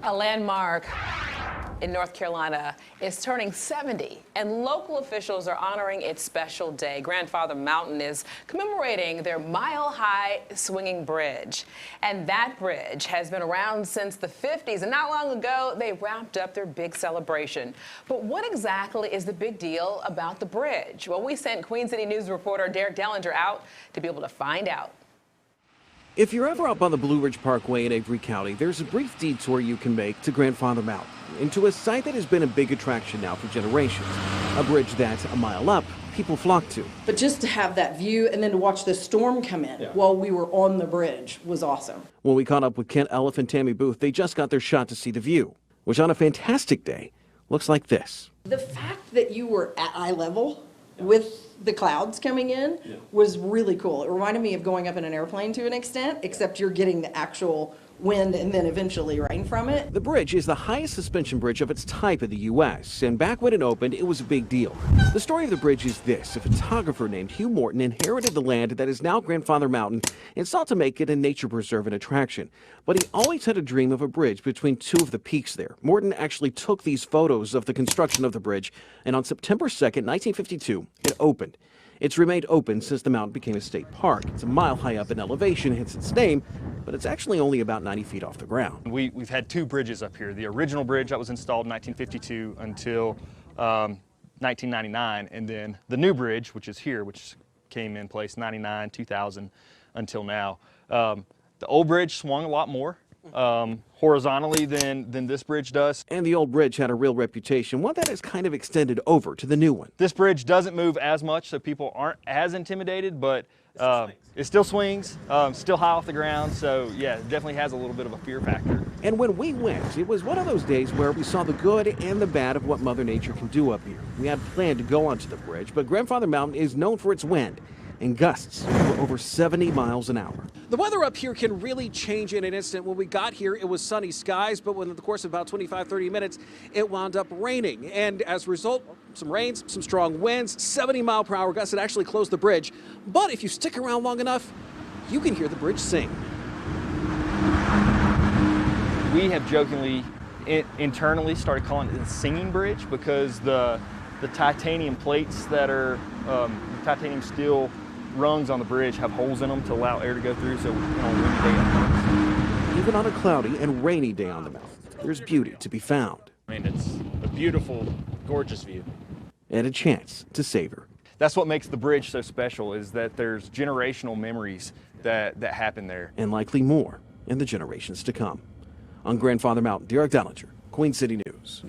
A landmark in North Carolina is turning 70, and local officials are honoring its special day. Grandfather Mountain is commemorating their mile-high swinging bridge. And that bridge has been around since the 50s, and not long ago, they wrapped up their big celebration. But what exactly is the big deal about the bridge? Well, we sent Queen City News reporter Derek Dellinger out to be able to find out. If you're ever up on the Blue Ridge Parkway in Avery County, there's a brief detour you can make to Grandfather Mountain, into a site that has been a big attraction now for generations. A bridge that, a mile up, people flock to. But just to have that view and then to watch the storm come in while we were on the bridge was awesome. When we caught up with Kent Elliff and Tammy Booth, they just got their shot to see the view, which on a fantastic day looks like this. The fact that you were at eye level with the clouds coming in was really cool. It reminded me of going up in an airplane to an extent, except you're getting the actual wind and then eventually rain from it. The bridge is the highest suspension bridge of its type in the U.S., and back when it opened, it was a big deal. The story of the bridge is this. A photographer named Hugh Morton inherited the land that is now Grandfather Mountain and sought to make it a nature preserve and attraction. But he always had a dream of a bridge between two of the peaks there. Morton actually took these photos of the construction of the bridge, and on September 2nd, 1952, it opened. It's remained open since the mountain became a state park. It's a mile high up in elevation, hence its name, but it's actually only about 90 feet off the ground. We've had two bridges up here. The original bridge that was installed in 1952 until 1999, and then the new bridge, which is here, which came in place 99, 2000 until now. The old bridge swung a lot more horizontally than this bridge does. And the old bridge had a real reputation, one that has kind of extended over to the new one. This bridge doesn't move as much, so people aren't as intimidated, but it still swings, still high off the ground, so yeah, it definitely has a little bit of a fear factor. And when we went, it was one of those days where we saw the good and the bad of what Mother Nature can do up here. We had planned to go onto the bridge, but Grandfather Mountain is known for its wind and gusts for over 70 miles an hour. The weather up here can really change in an instant. When we got here, it was sunny skies, but within the course of about 25-30 minutes, it wound up raining. And as a result, some rains, some strong winds, 70-mile-per-hour gusts that actually closed the bridge. But if you stick around long enough, you can hear the bridge sing. We have jokingly, internally started calling it the singing bridge because the titanium plates that are, the titanium steel rungs on the bridge have holes in them to allow air to go through, so on a windy day it hurts. Even on a cloudy and rainy day on the mountain, there's beauty to be found. I mean, it's a beautiful, gorgeous view. And a chance to savor. That's what makes the bridge so special, is that there's generational memories that happen there. And likely more in the generations to come. On Grandfather Mountain, Derek Dellinger, Queen City News.